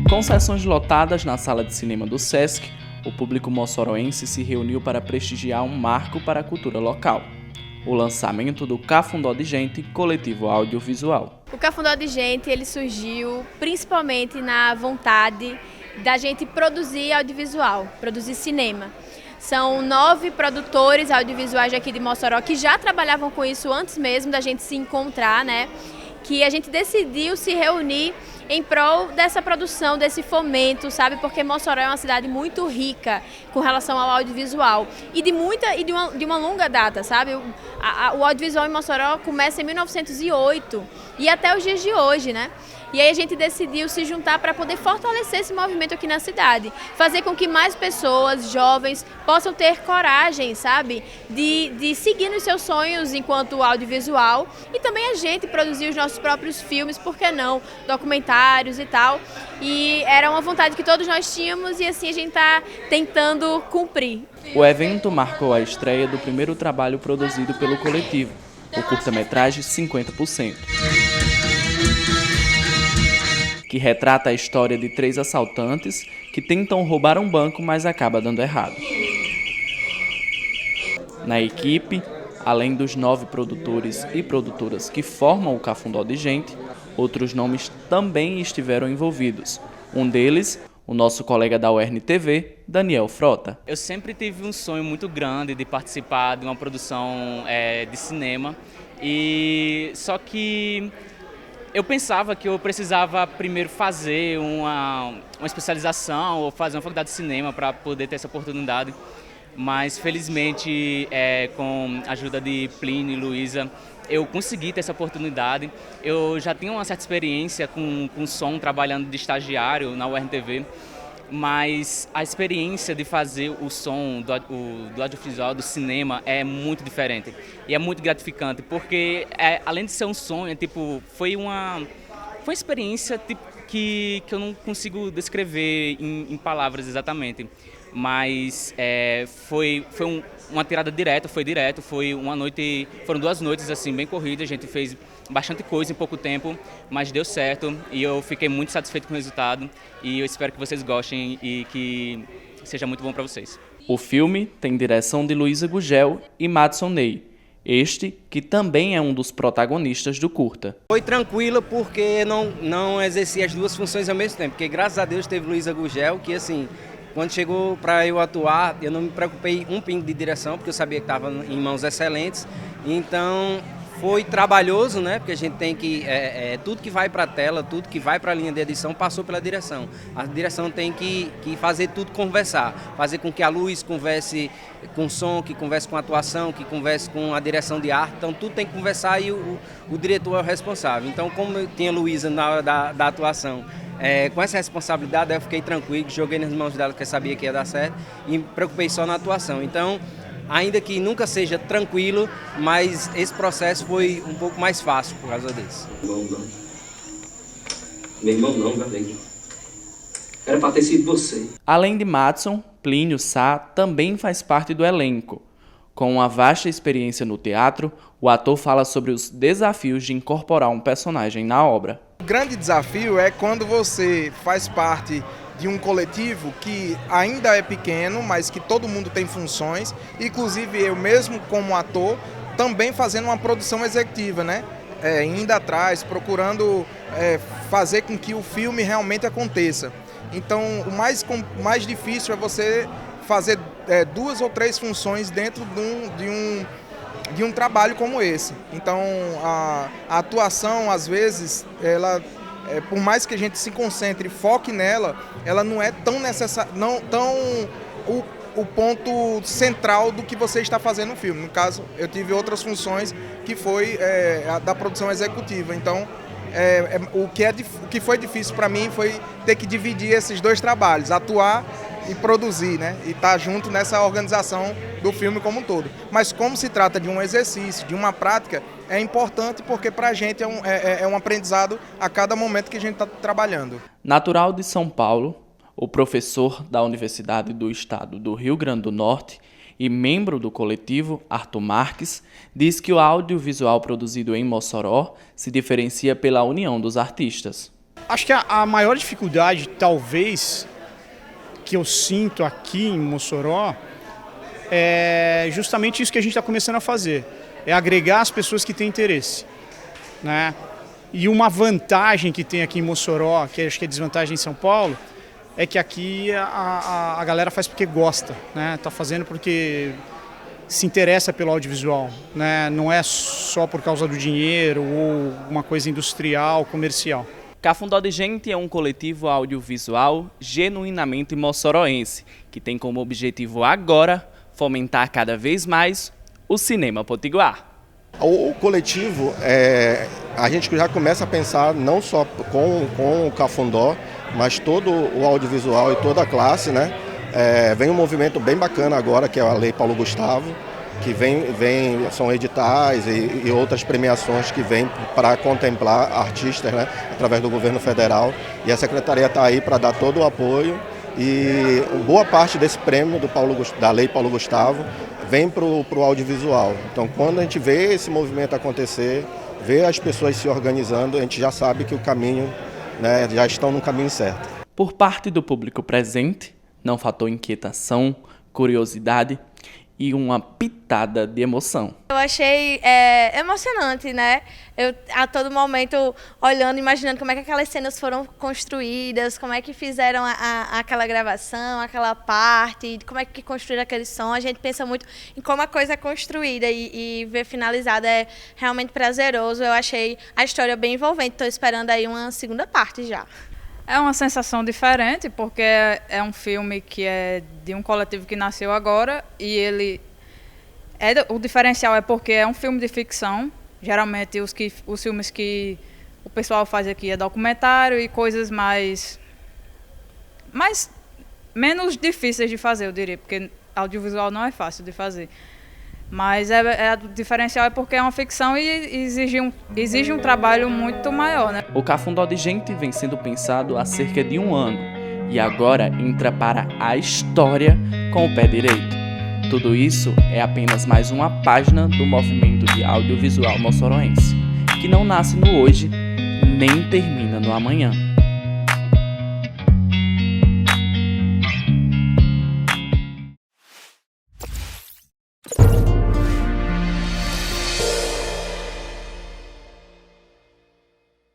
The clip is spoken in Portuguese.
Com sessões lotadas na sala de cinema do Sesc, o público moçoroense se reuniu para prestigiar um marco para a cultura local: o lançamento do Cafundó de Gente Coletivo Audiovisual. O Cafundó de Gente ele surgiu principalmente na vontade da gente produzir audiovisual, produzir cinema. São 9 produtores audiovisuais aqui de Mossoró que já trabalhavam com isso antes mesmo da gente se encontrar, né? Que a gente decidiu se reunir em prol dessa produção, desse fomento, sabe? Porque Mossoró é uma cidade muito rica com relação ao audiovisual e de uma longa data, sabe? O audiovisual em Mossoró começa em 1908 e até os dias de hoje, né? E aí a gente decidiu se juntar para poder fortalecer esse movimento aqui na cidade, fazer com que mais pessoas, jovens, possam ter coragem, sabe, de seguir nos seus sonhos enquanto audiovisual e também a gente produzir os nossos próprios filmes, por que não, documentários e tal. E era uma vontade que todos nós tínhamos e assim a gente está tentando cumprir. O evento marcou a estreia do primeiro trabalho produzido pelo coletivo, o curta-metragem 50%. Que retrata a história de 3 assaltantes que tentam roubar um banco, mas acaba dando errado. Na equipe, além dos 9 produtores e produtoras que formam o Cafundó de Gente, outros nomes também estiveram envolvidos. Um deles, o nosso colega da UERN-TV, Daniel Frota. Eu sempre tive um sonho muito grande de participar de uma produção de cinema, e só que eu pensava que eu precisava primeiro fazer uma especialização ou fazer uma faculdade de cinema para poder ter essa oportunidade. Mas, felizmente, com a ajuda de Plínio e Luísa, eu consegui ter essa oportunidade. Eu já tinha uma certa experiência com som, trabalhando de estagiário na UERN-TV, mas a experiência de fazer o som do audiovisual, do cinema, é muito diferente. E é muito gratificante, porque além de ser um sonho, foi uma experiência que eu não consigo descrever em palavras exatamente. Mas foi uma tirada direta, foi uma noite, foram 2 noites assim, bem corridas, a gente fez bastante coisa em pouco tempo, mas deu certo e eu fiquei muito satisfeito com o resultado e eu espero que vocês gostem e que seja muito bom para vocês. O filme tem direção de Luísa Gugel e Madson Ney, este que também é um dos protagonistas do curta. Foi tranquilo porque não exerci as 2 funções ao mesmo tempo, porque graças a Deus teve Luísa Gugel, que assim, quando chegou para eu atuar, eu não me preocupei um pingo de direção, porque eu sabia que estava em mãos excelentes. Então foi trabalhoso, né? Porque a gente tem que tudo que vai para a tela, tudo que vai para a linha de edição passou pela direção. A direção tem que fazer tudo conversar, fazer com que a luz converse com o som, que converse com a atuação, que converse com a direção de arte. Então tudo tem que conversar e o diretor é o responsável. Então, como eu tinha a Luísa na hora da atuação, com essa responsabilidade, eu fiquei tranquilo, joguei nas mãos dela, que eu sabia que ia dar certo, e me preocupei só na atuação. Então, ainda que nunca seja tranquilo, mas esse processo foi um pouco mais fácil por causa disso. Meu irmão não, Gabriel. Era para ter sido você. Além de Madson, Plínio Sá também faz parte do elenco. Com uma vasta experiência no teatro, o ator fala sobre os desafios de incorporar um personagem na obra. O grande desafio é quando você faz parte de um coletivo que ainda é pequeno, mas que todo mundo tem funções, inclusive eu mesmo como ator, também fazendo uma produção executiva, né? Indo atrás, procurando fazer com que o filme realmente aconteça. Então o mais difícil é você fazer 2 ou 3 funções dentro de um trabalho como esse. Então a atuação, às vezes, por mais que a gente se concentre e foque nela, ela não é tão necessária, o ponto central do que você está fazendo no filme. No caso, eu tive outras funções que foi a da produção executiva. Então, o que foi difícil para mim foi ter que dividir esses 2 trabalhos, atuar e produzir, né? E estar junto nessa organização do filme como um todo. Mas como se trata de um exercício, de uma prática, é importante porque para a gente é um aprendizado a cada momento que a gente está trabalhando. Natural de São Paulo, o professor da Universidade do Estado do Rio Grande do Norte e membro do coletivo, Arthur Marques, diz que o audiovisual produzido em Mossoró se diferencia pela união dos artistas. Acho que a maior dificuldade, talvez, que eu sinto aqui em Mossoró é justamente isso que a gente está começando a fazer. É agregar as pessoas que têm interesse, né? E uma vantagem que tem aqui em Mossoró, que acho que é desvantagem em São Paulo, é que aqui a galera faz porque gosta, né? Tá fazendo porque se interessa pelo audiovisual, né? Não é só por causa do dinheiro ou uma coisa industrial, comercial. Cafundó de Gente é um coletivo audiovisual genuinamente moçoroense, que tem como objetivo agora fomentar cada vez mais o cinema potiguar. O coletivo, a gente já começa a pensar não só com o Cafundó, mas todo o audiovisual e toda a classe, né? Vem um movimento bem bacana agora, que é a Lei Paulo Gustavo, que são editais e outras premiações que vêm para contemplar artistas, né, através do governo federal. E a secretaria está aí para dar todo o apoio. E boa parte desse prêmio da Lei Paulo Gustavo vem para o audiovisual. Então, quando a gente vê esse movimento acontecer, vê as pessoas se organizando, a gente já sabe que o caminho, né, já estão no caminho certo. Por parte do público presente, não faltou inquietação, curiosidade e uma pitada de emoção. Eu achei emocionante, né? Eu a todo momento olhando, imaginando como é que aquelas cenas foram construídas, como é que fizeram aquela gravação, aquela parte, como é que construíram aquele som. A gente pensa muito em como a coisa é construída e ver finalizada é realmente prazeroso. Eu achei a história bem envolvente, estou esperando aí uma segunda parte já. É uma sensação diferente, porque é um filme que é de um coletivo que nasceu agora e o diferencial é porque é um filme de ficção. Geralmente os filmes que o pessoal faz aqui é documentário e coisas menos difíceis de fazer, eu diria, porque audiovisual não é fácil de fazer. Mas o diferencial é porque é uma ficção e exige um trabalho muito maior, né? O Cafundó de Gente vem sendo pensado há cerca de 1 ano e agora entra para a história com o pé direito. Tudo isso é apenas mais uma página do movimento de audiovisual moçoroense, que não nasce no hoje nem termina no amanhã.